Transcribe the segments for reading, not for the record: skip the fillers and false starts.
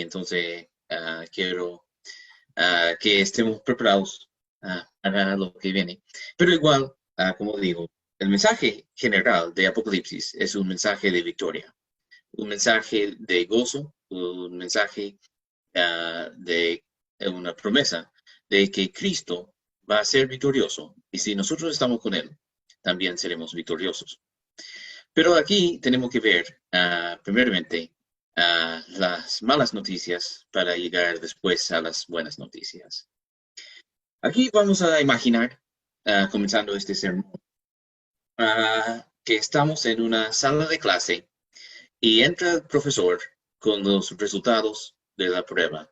entonces quiero que estemos preparados para lo que viene. Pero igual, como digo, el mensaje general de Apocalipsis es un mensaje de victoria, un mensaje de gozo, un mensaje de una promesa de que Cristo va a ser victorioso. Y si nosotros estamos con Él, también seremos victoriosos. Pero aquí tenemos que ver, primeramente, las malas noticias para llegar después a las buenas noticias. Aquí vamos a imaginar, comenzando este sermón, que estamos en una sala de clase y entra el profesor con los resultados de la prueba.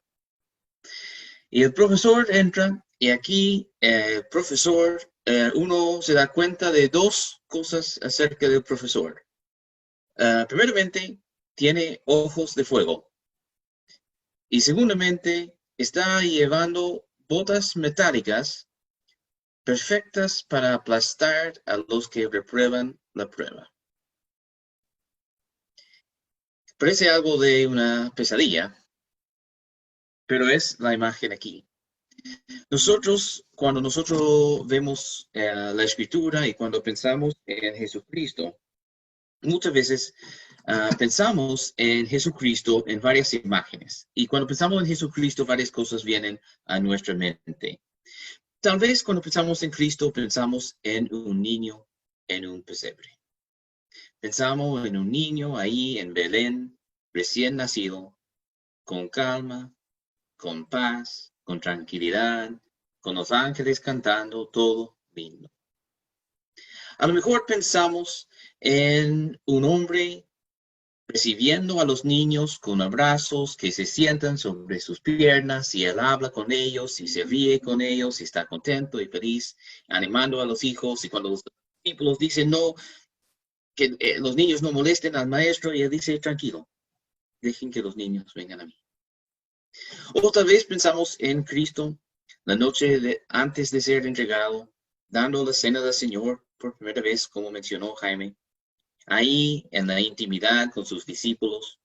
Y el profesor entra y aquí el profesor, uno se da cuenta de dos cosas acerca del profesor. Primeramente, tiene ojos de fuego. Y segundamente, está llevando botas metálicas perfectas para aplastar a los que reprueban la prueba. Parece algo de una pesadilla, pero es la imagen aquí. Cuando nosotros vemos la Escritura y cuando pensamos en Jesucristo, muchas veces pensamos en Jesucristo en varias imágenes. Y cuando pensamos en Jesucristo, varias cosas vienen a nuestra mente. Tal vez cuando pensamos en Cristo, pensamos en un niño en un pesebre. Pensamos en un niño ahí en Belén, recién nacido, con calma, con paz, con tranquilidad, con los ángeles cantando, todo lindo. A lo mejor pensamos en un hombre recibiendo a los niños con abrazos, que se sientan sobre sus piernas y él habla con ellos y se ríe con ellos y está contento y feliz, animando a los hijos. Y cuando los discípulos dicen no, que los niños no molesten al maestro, y él dice tranquilo, dejen que los niños vengan a mí. O tal vez pensamos en Cristo la noche antes de ser entregado, dando la cena del Señor por primera vez, como mencionó Jaime, ahí en la intimidad con sus discípulos,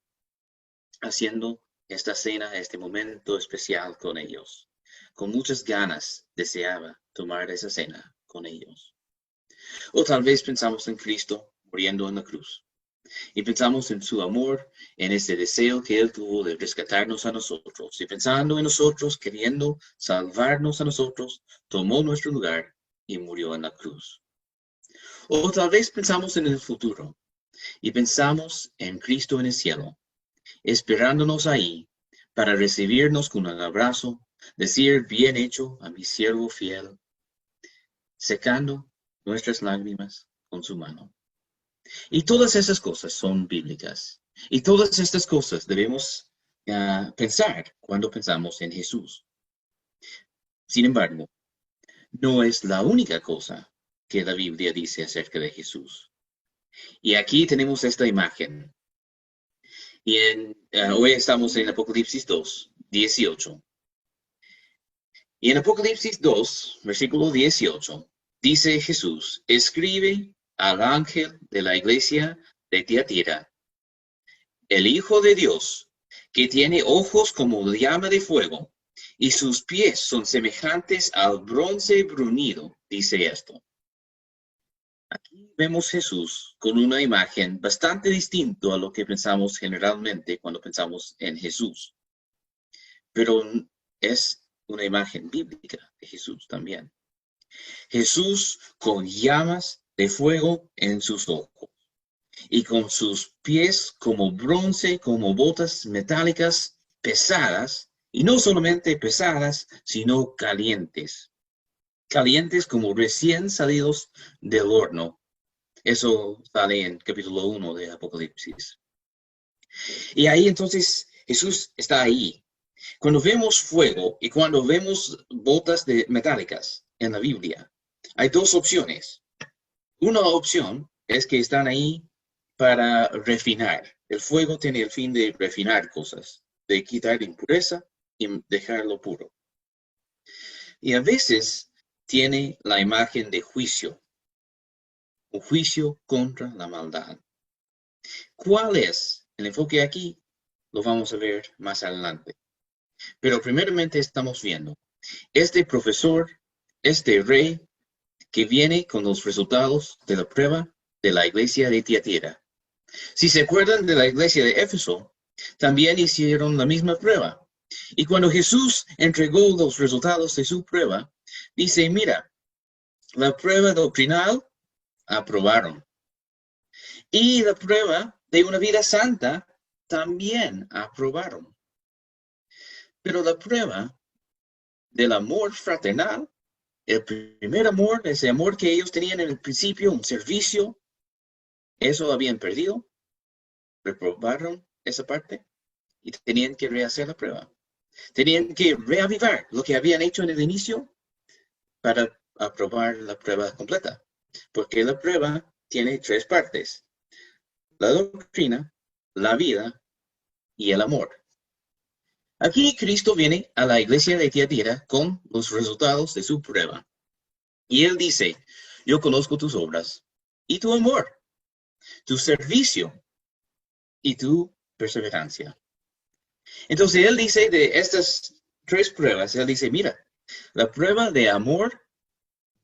haciendo esta cena, este momento especial con ellos. Con muchas ganas deseaba tomar esa cena con ellos. O tal vez pensamos en Cristo muriendo en la cruz. Y pensamos en su amor, en ese deseo que Él tuvo de rescatarnos a nosotros. Y pensando en nosotros, queriendo salvarnos a nosotros, tomó nuestro lugar y murió en la cruz. O tal vez pensamos en el futuro y pensamos en Cristo en el cielo, esperándonos ahí para recibirnos con un abrazo, decir bien hecho a mi siervo fiel, secando nuestras lágrimas con su mano. Y todas esas cosas son bíblicas. Y todas estas cosas debemos pensar cuando pensamos en Jesús. Sin embargo, no es la única cosa que la Biblia dice acerca de Jesús. Y aquí tenemos esta imagen. Y hoy estamos en Apocalipsis 2, 18. Y en Apocalipsis 2, versículo 18, dice Jesús, escribe al ángel de la iglesia de Tiatira, el Hijo de Dios, que tiene ojos como llama de fuego, y sus pies son semejantes al bronce bruñido, dice esto. Aquí vemos Jesús con una imagen bastante distinta a lo que pensamos generalmente cuando pensamos en Jesús. Pero es una imagen bíblica de Jesús también. Jesús con llamas de fuego en sus ojos y con sus pies como bronce, como botas metálicas pesadas, y no solamente pesadas, sino calientes. Calientes como recién salidos del horno. Eso sale en capítulo 1 de Apocalipsis. Y ahí entonces Jesús está ahí. Cuando vemos fuego y cuando vemos botas metálicas en la Biblia, hay dos opciones. Una opción es que están ahí para refinar. El fuego tiene el fin de refinar cosas, de quitar impureza y dejarlo puro. Y a veces tiene la imagen de juicio, un juicio contra la maldad. ¿Cuál es el enfoque aquí? Lo vamos a ver más adelante. Pero primeramente estamos viendo este profesor, este rey que viene con los resultados de la prueba de la iglesia de Tiatira. Si se acuerdan de la iglesia de Éfeso, también hicieron la misma prueba. Y cuando Jesús entregó los resultados de su prueba, dice, mira, la prueba doctrinal aprobaron. Y la prueba de una vida santa también aprobaron. Pero la prueba del amor fraternal, el primer amor, ese amor que ellos tenían en el principio, un servicio, eso habían perdido, reprobaron esa parte y tenían que rehacer la prueba. Tenían que reavivar lo que habían hecho en el inicio para aprobar la prueba completa. Porque la prueba tiene tres partes: la doctrina, la vida y el amor. Aquí Cristo viene a la iglesia de Tiatira con los resultados de su prueba. Y él dice, yo conozco tus obras y tu amor, tu servicio y tu perseverancia. Entonces él dice de estas tres pruebas, él dice, mira, la prueba de amor,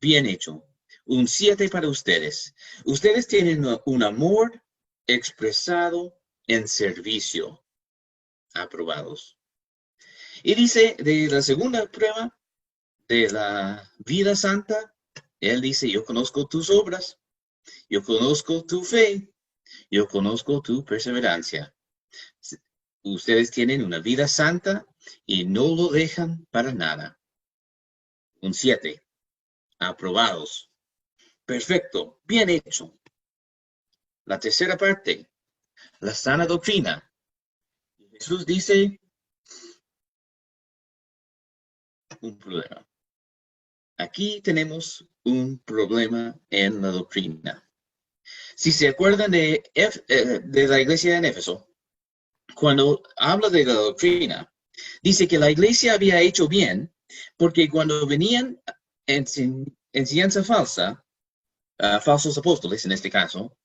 bien hecho, un 7 para ustedes. Ustedes tienen un amor expresado en servicio, aprobados. Y dice de la segunda prueba, de la vida santa, él dice, yo conozco tus obras, yo conozco tu fe, yo conozco tu perseverancia. Ustedes tienen una vida santa y no lo dejan para nada. Un 7. Aprobados. Perfecto. Bien hecho. La tercera parte. La sana doctrina. Jesús dice un problema. Aquí tenemos un problema en la doctrina. Si se acuerdan de la iglesia de Éfeso, cuando habla de la doctrina, dice que la iglesia había hecho bien porque cuando venían enseñanza falsa, falsos apóstoles en este caso,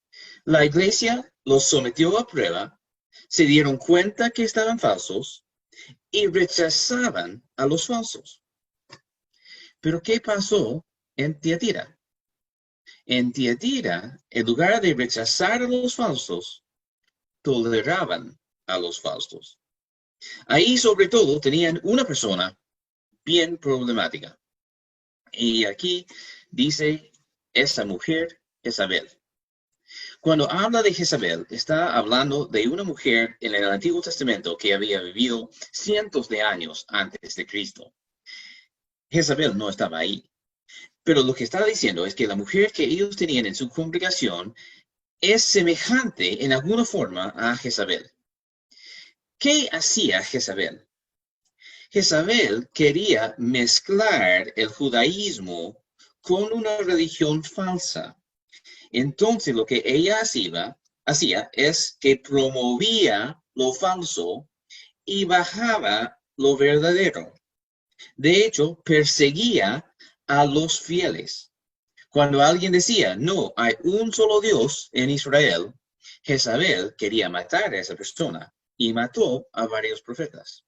la iglesia los sometió a prueba, se dieron cuenta que estaban falsos y rechazaban a los falsos. Pero ¿qué pasó en Tiatira? En Tiatira, en lugar de rechazar a los falsos, toleraban a los falsos. Ahí, sobre todo, tenían una persona bien problemática. Y aquí dice esa mujer, Jezabel. Cuando habla de Jezabel, está hablando de una mujer en el Antiguo Testamento que había vivido cientos de años antes de Cristo. Jezabel no estaba ahí. Pero lo que está diciendo es que la mujer que ellos tenían en su congregación es semejante en alguna forma a Jezabel. ¿Qué hacía Jezabel? Jezabel quería mezclar el judaísmo con una religión falsa. Entonces lo que ella hacía es que promovía lo falso y bajaba lo verdadero. De hecho, perseguía a los fieles. Cuando alguien decía, no, hay un solo Dios en Israel, Jezabel quería matar a esa persona y mató a varios profetas.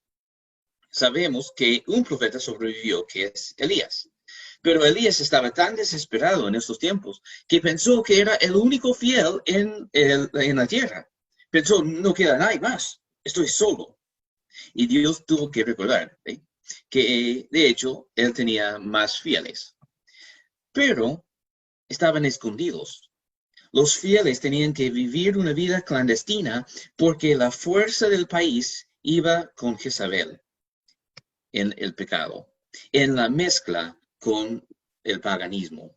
Sabemos que un profeta sobrevivió, que es Elías. Pero Elías estaba tan desesperado en estos tiempos que pensó que era el único fiel en la tierra. Pensó, no queda nadie más, estoy solo. Y Dios tuvo que recordar que, de hecho, él tenía más fieles. Pero estaban escondidos. Los fieles tenían que vivir una vida clandestina porque la fuerza del país iba con Jezabel en el pecado, en la mezcla con el paganismo.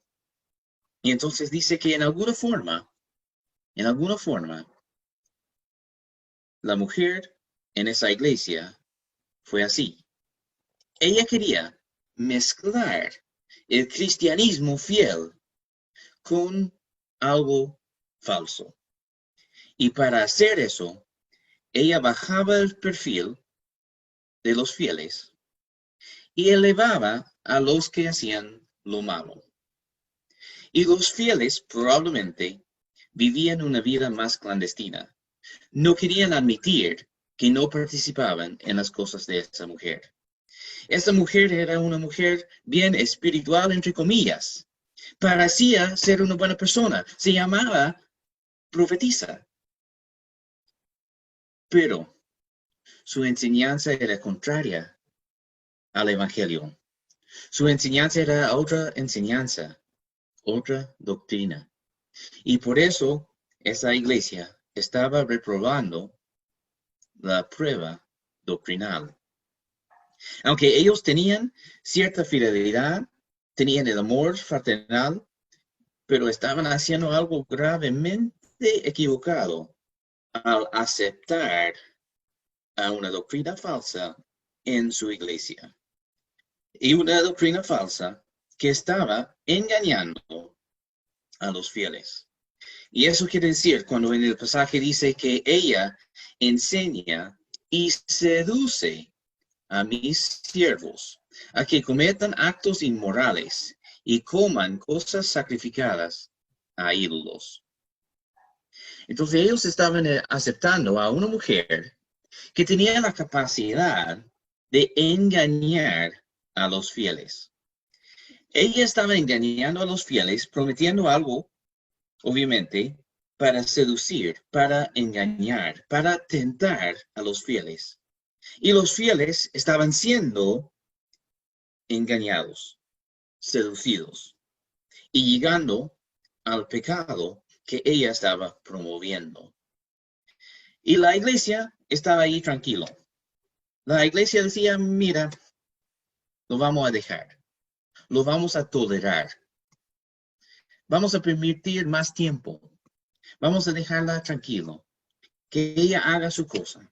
Y entonces dice que en alguna forma, la mujer en esa iglesia fue así. Ella quería mezclar el cristianismo fiel con algo falso. Y para hacer eso, ella bajaba el perfil de los fieles y elevaba a los que hacían lo malo. Y los fieles probablemente vivían una vida más clandestina. No querían admitir que no participaban en las cosas de esa mujer. Esta mujer era una mujer bien espiritual, entre comillas. Parecía ser una buena persona. Se llamaba profetisa. Pero su enseñanza era contraria al Evangelio. Su enseñanza era otra enseñanza, otra doctrina. Y por eso esa iglesia estaba reprobando la prueba doctrinal. Aunque ellos tenían cierta fidelidad, tenían el amor fraternal, pero estaban haciendo algo gravemente equivocado al aceptar a una doctrina falsa en su iglesia. Y una doctrina falsa que estaba engañando a los fieles. Y eso quiere decir, cuando en el pasaje dice que ella enseña y seduce a mis siervos a que cometan actos inmorales y coman cosas sacrificadas a ídolos. Entonces ellos estaban aceptando a una mujer que tenía la capacidad de engañar a los fieles. Ella estaba engañando a los fieles, prometiendo algo, obviamente, para seducir, para engañar, para tentar a los fieles. Y los fieles estaban siendo engañados, seducidos y llegando al pecado que ella estaba promoviendo. Y la iglesia estaba ahí tranquilo. La iglesia decía, mira, lo vamos a dejar, lo vamos a tolerar. Vamos a permitir más tiempo. Vamos a dejarla tranquilo, que ella haga su cosa.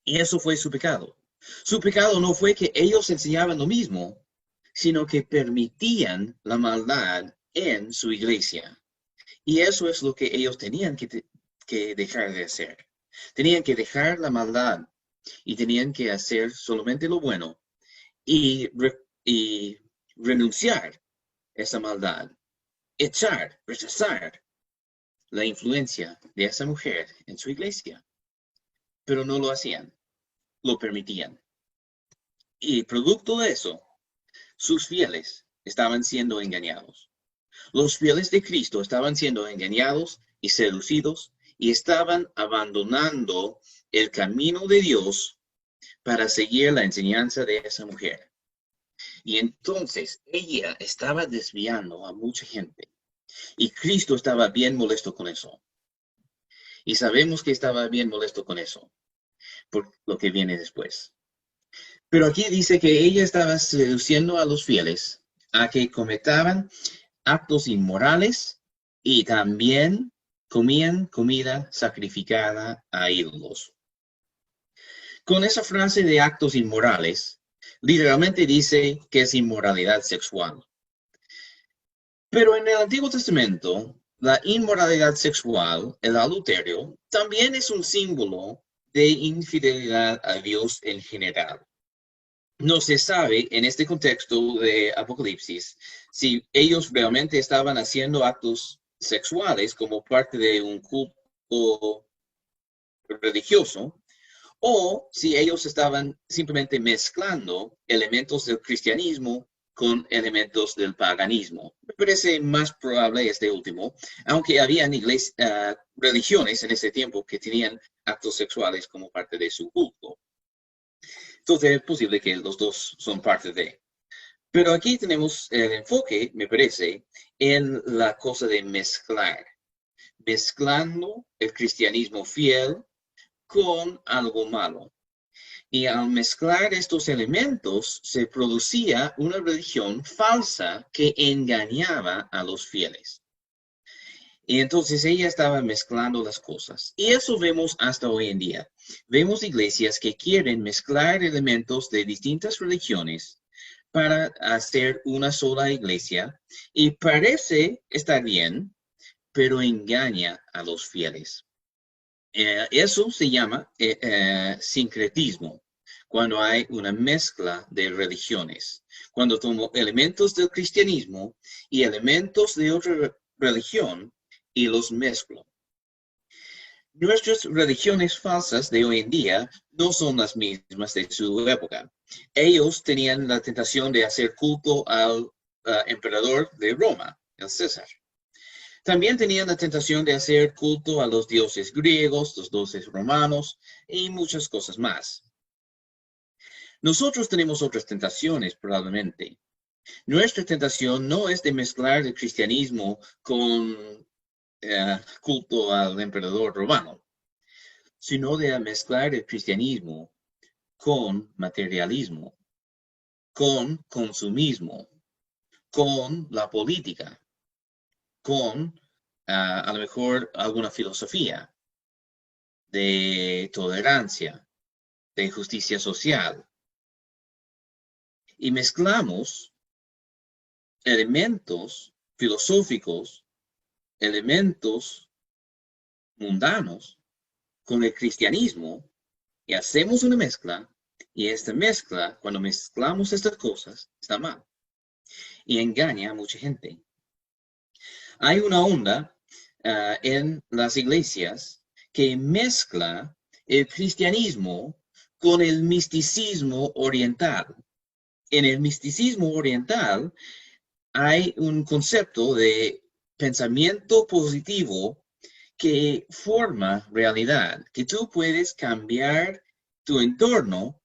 Y eso fue su pecado. Su pecado no fue que ellos enseñaban lo mismo, sino que permitían la maldad en su iglesia. Y eso es lo que ellos tenían que dejar de hacer. Tenían que dejar la maldad y tenían que hacer solamente lo bueno y renunciar a esa maldad, rechazar la influencia de esa mujer en su iglesia. Pero no lo hacían, lo permitían. Y producto de eso, sus fieles estaban siendo engañados. Los fieles de Cristo estaban siendo engañados y seducidos y estaban abandonando el camino de Dios para seguir la enseñanza de esa mujer. Y entonces ella estaba desviando a mucha gente. Y Cristo estaba bien molesto con eso. Y sabemos que estaba bien molesto con eso, por lo que viene después. Pero aquí dice que ella estaba seduciendo a los fieles a que cometan actos inmorales y también comían comida sacrificada a ídolos. Con esa frase de actos inmorales, literalmente dice que es inmoralidad sexual. Pero en el Antiguo Testamento, la inmoralidad sexual, el adulterio, también es un símbolo de infidelidad a Dios en general. No se sabe en este contexto de Apocalipsis si ellos realmente estaban haciendo actos sexuales como parte de un culto religioso o si ellos estaban simplemente mezclando elementos del cristianismo con elementos del paganismo. Me parece más probable este último, aunque habían religiones en ese tiempo que tenían actos sexuales como parte de su culto. Entonces es posible que los dos son parte de. Pero aquí tenemos el enfoque, me parece, en la cosa de mezclar. Mezclando el cristianismo fiel con algo malo. Y al mezclar estos elementos se producía una religión falsa que engañaba a los fieles. Y entonces ella estaba mezclando las cosas. Y eso vemos hasta hoy en día. Vemos iglesias que quieren mezclar elementos de distintas religiones para hacer una sola iglesia y parece estar bien, pero engaña a los fieles. Eso se llama sincretismo, cuando hay una mezcla de religiones. Cuando tomo elementos del cristianismo y elementos de otra religión y los mezclo. Nuestras religiones falsas de hoy en día no son las mismas de su época. Ellos tenían la tentación de hacer culto al emperador de Roma, el César. También tenían la tentación de hacer culto a los dioses griegos, los dioses romanos y muchas cosas más. Nosotros tenemos otras tentaciones, probablemente. Nuestra tentación no es de mezclar el cristianismo con culto al emperador romano, sino de mezclar el cristianismo con materialismo, con consumismo, con la política, con a lo mejor alguna filosofía de tolerancia, de justicia social. Y mezclamos elementos filosóficos, elementos mundanos con el cristianismo y hacemos una mezcla. Y esta mezcla, cuando mezclamos estas cosas, está mal y engaña a mucha gente. Hay una onda en las iglesias que mezcla el cristianismo con el misticismo oriental. En el misticismo oriental hay un concepto de pensamiento positivo que forma realidad, que tú puedes cambiar tu entorno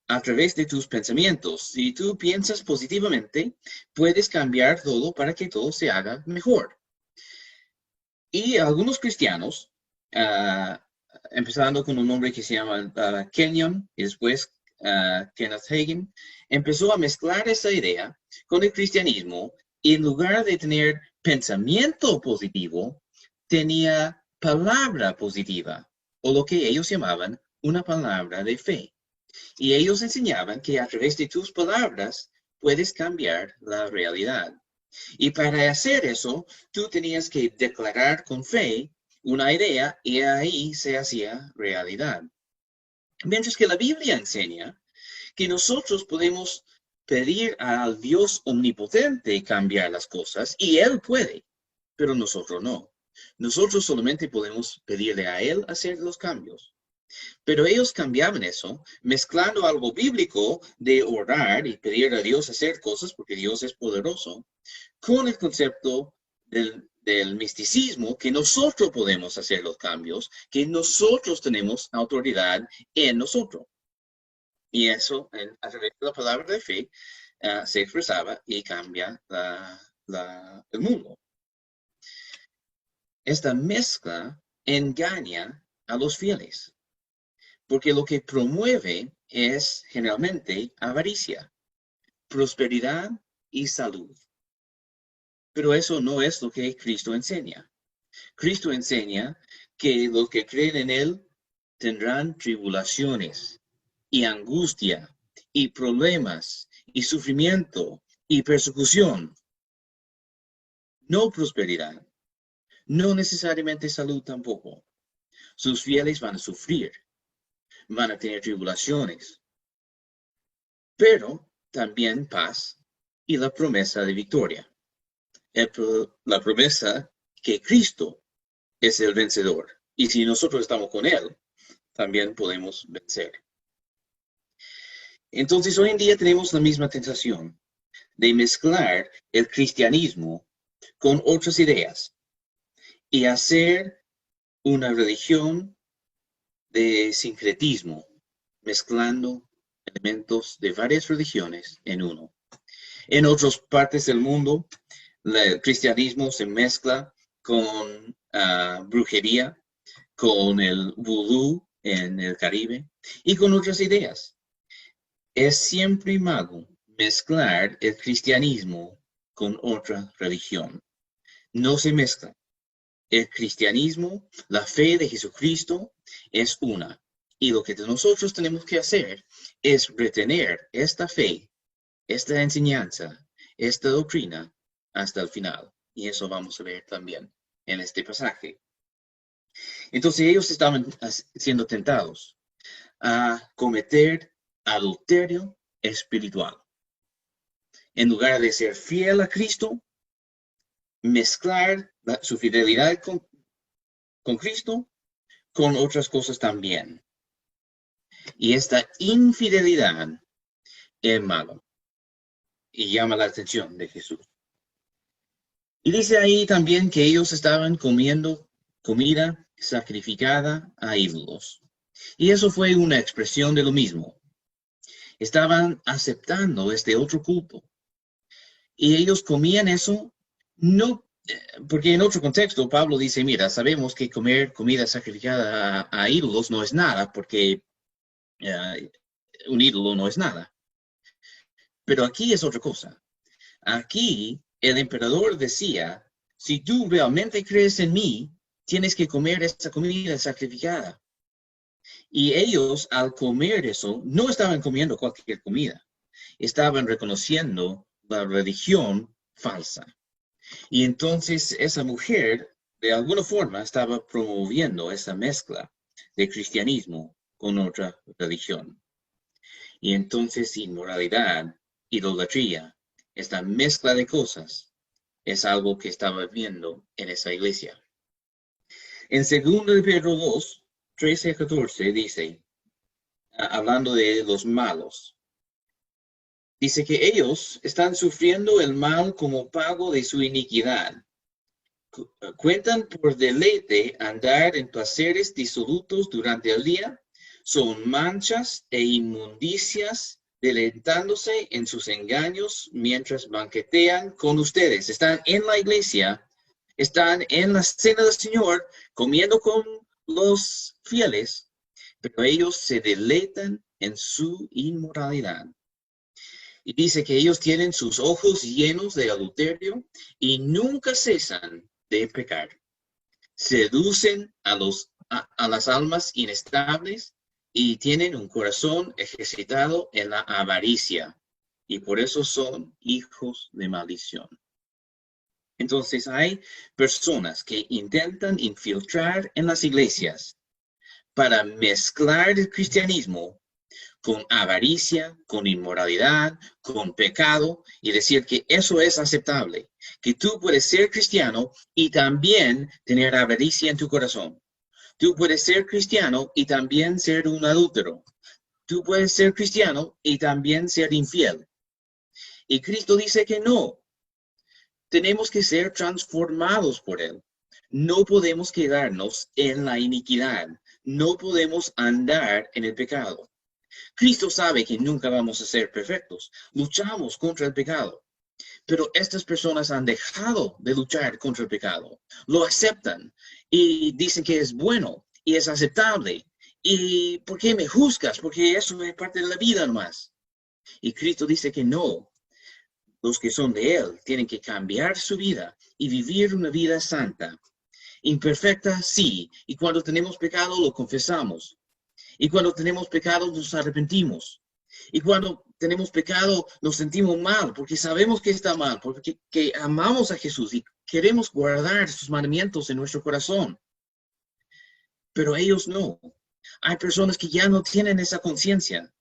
a través de tus pensamientos. Si tú piensas positivamente, puedes cambiar todo para que todo se haga mejor. Y algunos cristianos, empezando con un hombre que se llama Kenyon y después Kenneth Hagin, empezó a mezclar esa idea con el cristianismo y en lugar de tener pensamiento positivo, tenía palabra positiva, o lo que ellos llamaban una palabra de fe. Y ellos enseñaban que a través de tus palabras puedes cambiar la realidad. Y para hacer eso, tú tenías que declarar con fe una idea y ahí se hacía realidad. Mientras que la Biblia enseña que nosotros podemos pedir al Dios omnipotente cambiar las cosas y Él puede, pero nosotros no. Nosotros solamente podemos pedirle a Él hacer los cambios. Pero ellos cambiaban eso, mezclando algo bíblico de orar y pedir a Dios hacer cosas porque Dios es poderoso, con el concepto del misticismo, que nosotros podemos hacer los cambios, que nosotros tenemos autoridad en nosotros. Y eso, a través de la palabra de fe, se expresaba y cambia el mundo. Esta mezcla engaña a los fieles, porque lo que promueve es generalmente avaricia, prosperidad y salud. Pero eso no es lo que Cristo enseña. Cristo enseña que los que creen en Él tendrán tribulaciones y angustia y problemas y sufrimiento y persecución. No prosperidad, no necesariamente salud tampoco. Sus fieles van a sufrir, van a tener tribulaciones, pero también paz y la promesa de victoria. La promesa que Cristo es el vencedor. Y si nosotros estamos con Él, también podemos vencer. Entonces, hoy en día tenemos la misma tentación de mezclar el cristianismo con otras ideas y hacer una religión de sincretismo, mezclando elementos de varias religiones en uno. En otras partes del mundo, el cristianismo se mezcla con brujería, con el vudú en el Caribe y con otras ideas. Es siempre malo mezclar el cristianismo con otra religión. No se mezcla. El cristianismo, la fe de Jesucristo, es una. Y lo que nosotros tenemos que hacer es retener esta fe, esta enseñanza, esta doctrina hasta el final. Y eso vamos a ver también en este pasaje. Entonces ellos estaban siendo tentados a cometer adulterio espiritual. En lugar de ser fiel a Cristo, mezclar su fidelidad con Cristo con otras cosas también. Y esta infidelidad es malo y llama la atención de Jesús. Y dice ahí también que ellos estaban comiendo comida sacrificada a ídolos. Y eso fue una expresión de lo mismo. Estaban aceptando este otro culto. Y ellos comían eso, no, porque en otro contexto Pablo dice, mira, sabemos que comer comida sacrificada a ídolos no es nada, porque un ídolo no es nada. Pero aquí es otra cosa. Aquí el emperador decía, si tú realmente crees en mí, tienes que comer esta comida sacrificada. Y ellos, al comer eso, no estaban comiendo cualquier comida. Estaban reconociendo la religión falsa. Y entonces esa mujer, de alguna forma, estaba promoviendo esa mezcla de cristianismo con otra religión. Y entonces inmoralidad, idolatría, esta mezcla de cosas, es algo que estaba viendo en esa iglesia. En 2 de Pedro 2, 13 a 14 dice, hablando de los malos, dice que ellos están sufriendo el mal como pago de su iniquidad. Cuentan por deleite andar en placeres disolutos durante el día, son manchas e inmundicias, deleitándose en sus engaños mientras banquetean con ustedes. Están en la iglesia, están en la cena del Señor, comiendo con los fieles, pero ellos se deleitan en su inmoralidad. Y dice que ellos tienen sus ojos llenos de adulterio y nunca cesan de pecar. Seducen a las almas inestables y tienen un corazón ejercitado en la avaricia. Y por eso son hijos de maldición. Entonces hay personas que intentan infiltrar en las iglesias para mezclar el cristianismo con avaricia, con inmoralidad, con pecado, y decir que eso es aceptable, que tú puedes ser cristiano y también tener avaricia en tu corazón. Tú puedes ser cristiano y también ser un adúltero. Tú puedes ser cristiano y también ser infiel. Y Cristo dice que no. Tenemos que ser transformados por Él. No podemos quedarnos en la iniquidad. No podemos andar en el pecado. Cristo sabe que nunca vamos a ser perfectos. Luchamos contra el pecado. Pero estas personas han dejado de luchar contra el pecado. Lo aceptan y dicen que es bueno y es aceptable. ¿Y por qué me juzgas? Porque eso es parte de la vida nomás. Y Cristo dice que no. Los que son de Él tienen que cambiar su vida y vivir una vida santa. Imperfecta, sí. Y cuando tenemos pecado, lo confesamos. Y cuando tenemos pecado, nos arrepentimos. Y cuando tenemos pecado, nos sentimos mal, porque sabemos que está mal, porque que amamos a Jesús y queremos guardar sus mandamientos en nuestro corazón. Pero ellos no. Hay personas que ya no tienen esa conciencia,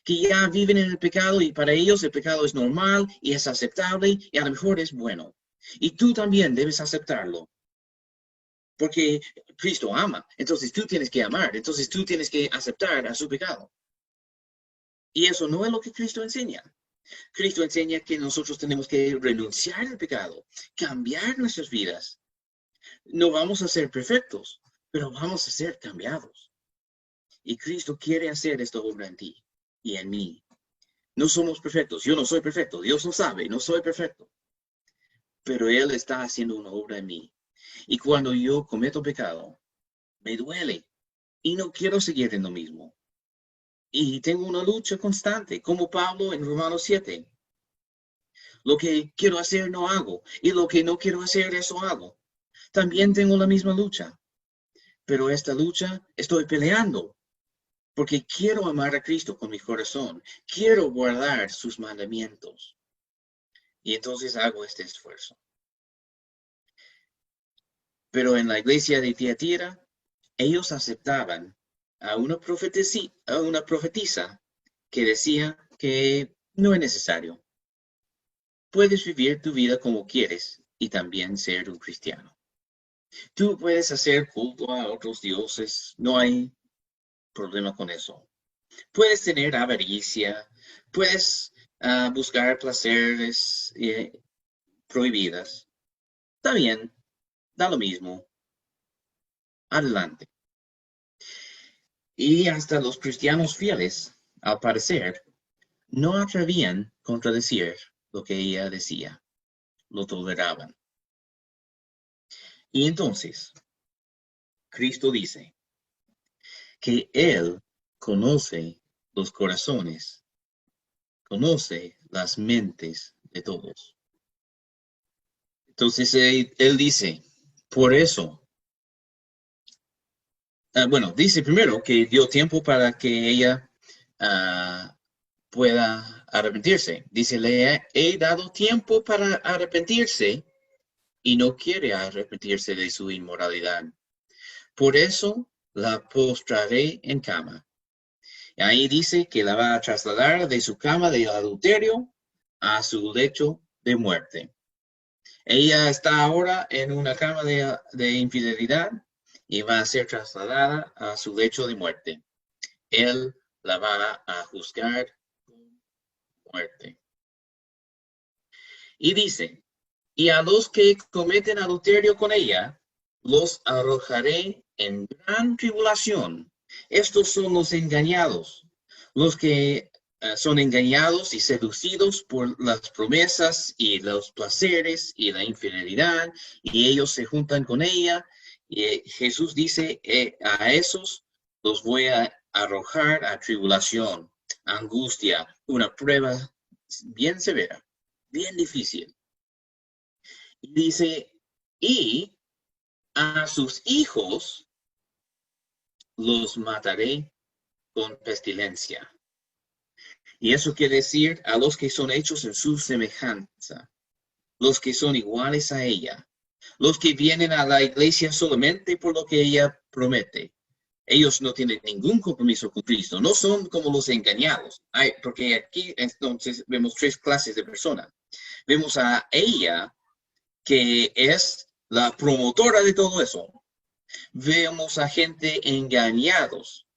que ya viven en el pecado y para ellos el pecado es normal y es aceptable y a lo mejor es bueno. Y tú también debes aceptarlo. Porque Cristo ama, entonces tú tienes que amar, entonces tú tienes que aceptar a su pecado. Y eso no es lo que Cristo enseña. Cristo enseña que nosotros tenemos que renunciar al pecado, cambiar nuestras vidas. No vamos a ser perfectos, pero vamos a ser cambiados. Y Cristo quiere hacer esta obra en ti y en mí. No somos perfectos, yo no soy perfecto, Dios lo sabe, no soy perfecto. Pero Él está haciendo una obra en mí. Y cuando yo cometo pecado, me duele y no quiero seguir en lo mismo. Y tengo una lucha constante, como Pablo en Romanos 7. Lo que quiero hacer no hago, y lo que no quiero hacer eso hago. También tengo la misma lucha, pero esta lucha estoy peleando, porque quiero amar a Cristo con mi corazón, quiero guardar sus mandamientos. Y entonces hago este esfuerzo. Pero en la iglesia de Tiatira, ellos aceptaban a una profetisa que decía que no es necesario. Puedes vivir tu vida como quieres y también ser un cristiano. Tú puedes hacer culto a otros dioses, no hay problema con eso. Puedes tener avaricia, puedes buscar placeres prohibidas. Está bien, da lo mismo. Adelante. Y hasta los cristianos fieles, al parecer, no atrevían a contradecir lo que ella decía. Lo toleraban. Y entonces, Cristo dice que Él conoce los corazones, conoce las mentes de todos. Entonces, él dice, por eso, bueno, dice primero que dio tiempo para que ella pueda arrepentirse. Dice, le he dado tiempo para arrepentirse y no quiere arrepentirse de su inmoralidad. Por eso la postraré en cama. Y ahí dice que la va a trasladar de su cama de adulterio a su lecho de muerte. Ella está ahora en una cama de infidelidad y va a ser trasladada a su lecho de muerte. Él la va a juzgar con muerte. Y dice, y a los que cometen adulterio con ella, los arrojaré en gran tribulación. Estos son los engañados, los que son engañados y seducidos por las promesas y los placeres y la infidelidad, y ellos se juntan con ella. Y Jesús dice, a esos los voy a arrojar a tribulación, angustia, una prueba bien severa, bien difícil. Y dice, y a sus hijos los mataré con pestilencia. Y eso quiere decir a los que son hechos en su semejanza, los que son iguales a ella, los que vienen a la iglesia solamente por lo que ella promete. Ellos no tienen ningún compromiso con Cristo, no son como los engañados. Porque aquí entonces vemos tres clases de personas. Vemos a ella, que es la promotora de todo eso. Vemos a gente engañados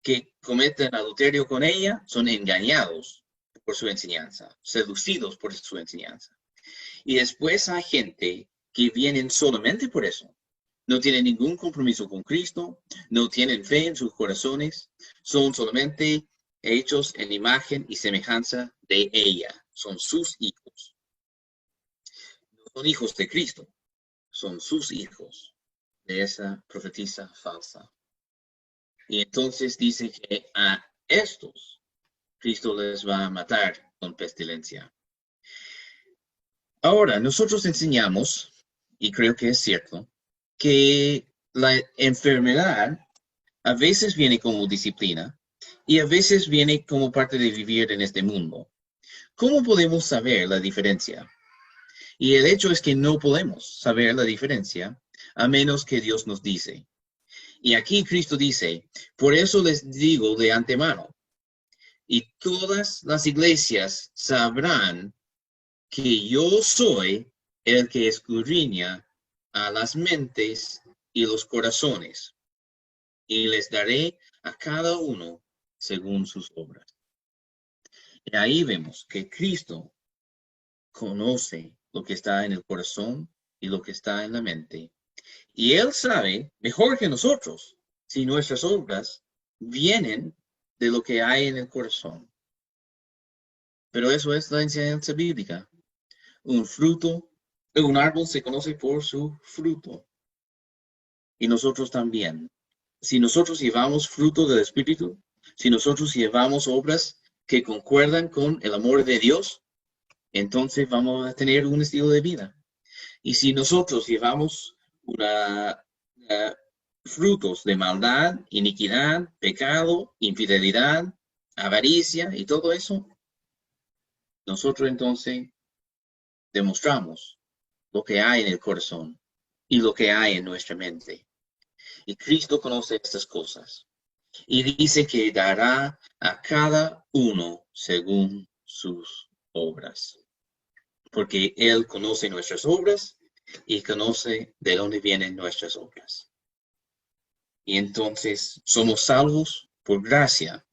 que cometen adulterio con ella, son engañados por su enseñanza, seducidos por su enseñanza. Y después hay gente que vienen solamente por eso. No tienen ningún compromiso con Cristo, no tienen fe en sus corazones, son solamente hechos en imagen y semejanza de ella. Son sus hijos. No son hijos de Cristo, son sus hijos de esa profetisa falsa. Y entonces dice que a estos Cristo les va a matar con pestilencia. Ahora, nosotros enseñamos, y creo que es cierto, que la enfermedad a veces viene como disciplina y a veces viene como parte de vivir en este mundo. ¿Cómo podemos saber la diferencia? Y el hecho es que no podemos saber la diferencia a menos que Dios nos dice. Y aquí Cristo dice, por eso les digo de antemano, y todas las iglesias sabrán que yo soy el que escudriña a las mentes y los corazones, y les daré a cada uno según sus obras. Y ahí vemos que Cristo conoce lo que está en el corazón y lo que está en la mente. Y Él sabe mejor que nosotros si nuestras obras vienen de lo que hay en el corazón. Pero eso es la enseñanza bíblica. Un árbol se conoce por su fruto. Y nosotros también. Si nosotros llevamos fruto del Espíritu, si nosotros llevamos obras que concuerdan con el amor de Dios, entonces vamos a tener un estilo de vida. Y si nosotros llevamos frutos de maldad, iniquidad, pecado, infidelidad, avaricia y todo eso, nosotros entonces demostramos lo que hay en el corazón y lo que hay en nuestra mente. Y Cristo conoce estas cosas. Y dice que dará a cada uno según sus obras. Porque Él conoce nuestras obras y conoce de dónde vienen nuestras obras. Y entonces somos salvos por gracia,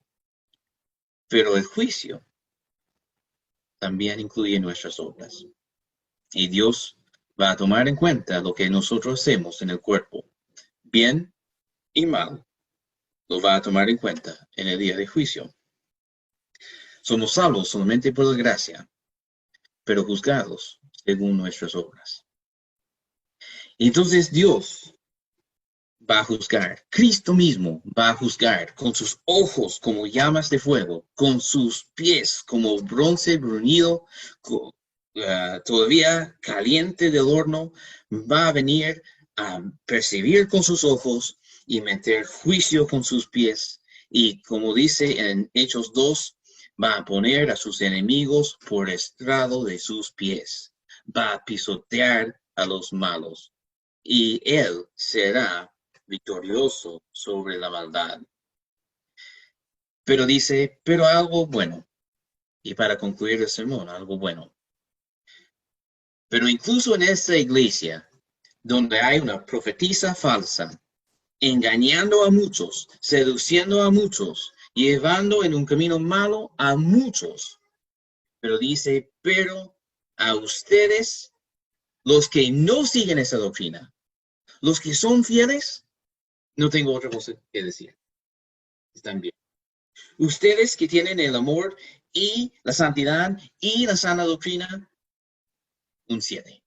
pero el juicio también incluye nuestras obras. Y Dios va a tomar en cuenta lo que nosotros hacemos en el cuerpo, bien y mal, lo va a tomar en cuenta en el día de juicio. Somos salvos solamente por la gracia, pero juzgados según nuestras obras. Y entonces Dios va a juzgar, Cristo mismo va a juzgar con sus ojos como llamas de fuego, con sus pies como bronce bruñido, todavía caliente del horno, va a venir a percibir con sus ojos y meter juicio con sus pies. Y como dice en Hechos 2, va a poner a sus enemigos por estrado de sus pies, va a pisotear a los malos, y él será victorioso sobre la maldad. Pero dice, pero algo bueno. Y para concluir el sermón, algo bueno. Pero incluso en esta iglesia, donde hay una profetisa falsa, engañando a muchos, seduciendo a muchos, llevando en un camino malo a muchos. Pero dice, pero a ustedes, los que no siguen esa doctrina, los que son fieles, no tengo otra cosa que decir. Están bien. Ustedes que tienen el amor y la santidad y la sana doctrina, un 7.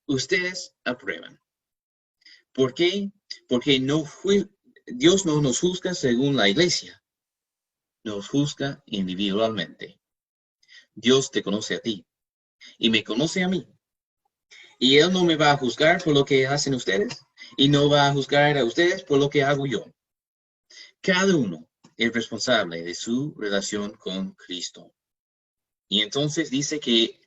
Ustedes aprueban. ¿Por qué? Porque Dios no nos juzga según la iglesia, nos juzga individualmente. Dios te conoce a ti y me conoce a mí. Y Él no me va a juzgar por lo que hacen ustedes y no va a juzgar a ustedes por lo que hago yo. Cada uno es responsable de su relación con Cristo. Y entonces dice que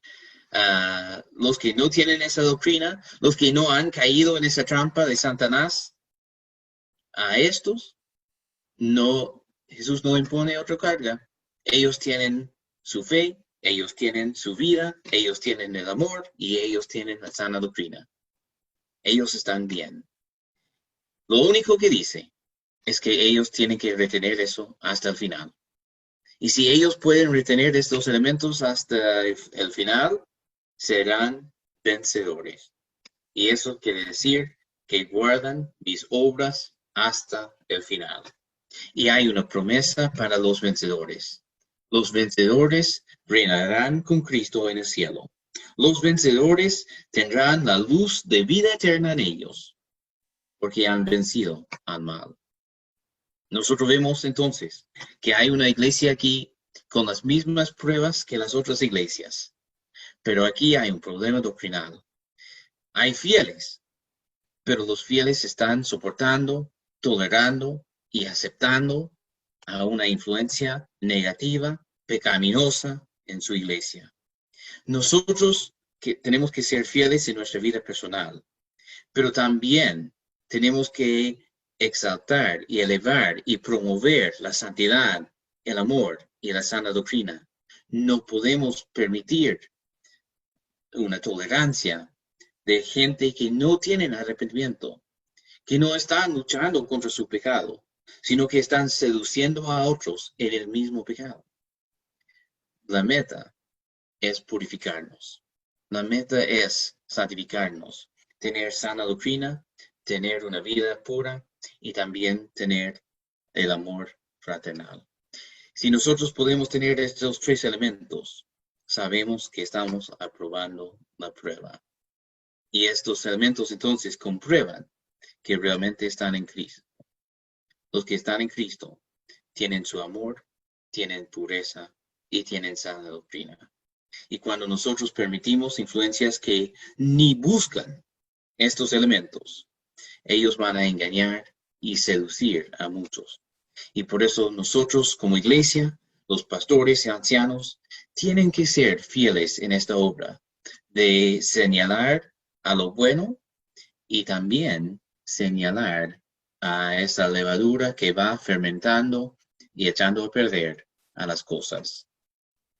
los que no tienen esa doctrina, los que no han caído en esa trampa de Satanás, a estos no, Jesús no impone otra carga. Ellos tienen su fe, ellos tienen su vida, ellos tienen el amor y ellos tienen la sana doctrina. Ellos están bien. Lo único que dice es que ellos tienen que retener eso hasta el final. Y si ellos pueden retener estos elementos hasta el final, serán vencedores. Y eso quiere decir que guardan mis obras hasta el final. Y hay una promesa para los vencedores. Los vencedores reinarán con Cristo en el cielo. Los vencedores tendrán la luz de vida eterna en ellos, porque han vencido al mal. Nosotros vemos entonces que hay una iglesia aquí con las mismas pruebas que las otras iglesias, pero aquí hay un problema doctrinal. Hay fieles, pero los fieles están soportando, tolerando y aceptando a una influencia negativa, pecaminosa en su iglesia. Nosotros tenemos que ser fieles en nuestra vida personal, pero también tenemos que exaltar y elevar y promover la santidad, el amor y la sana doctrina. No podemos permitir una tolerancia de gente que no tienen arrepentimiento, que no están luchando contra su pecado, sino que están seduciendo a otros en el mismo pecado. La meta es purificarnos. La meta es santificarnos, tener sana doctrina, tener una vida pura y también tener el amor fraternal. Si nosotros podemos tener estos 3 elementos, sabemos que estamos aprobando la prueba. Y estos elementos entonces comprueban que realmente están en Cristo. Los que están en Cristo tienen su amor, tienen pureza y tienen sana doctrina. Y cuando nosotros permitimos influencias que ni buscan estos elementos, ellos van a engañar y seducir a muchos. Y por eso nosotros como iglesia, los pastores y ancianos, tienen que ser fieles en esta obra de señalar a lo bueno y también señalar a esa levadura que va fermentando y echando a perder a las cosas.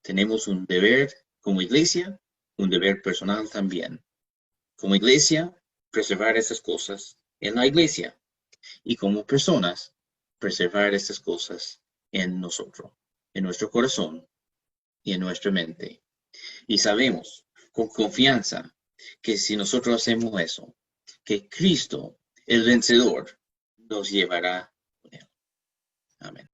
Tenemos un deber como iglesia, un deber personal también. Como iglesia, preservar esas cosas en la iglesia. Y como personas, preservar estas cosas en nosotros, en nuestro corazón y en nuestra mente. Y sabemos con confianza que si nosotros hacemos eso, que Cristo, el vencedor, nos llevará con él. Amén.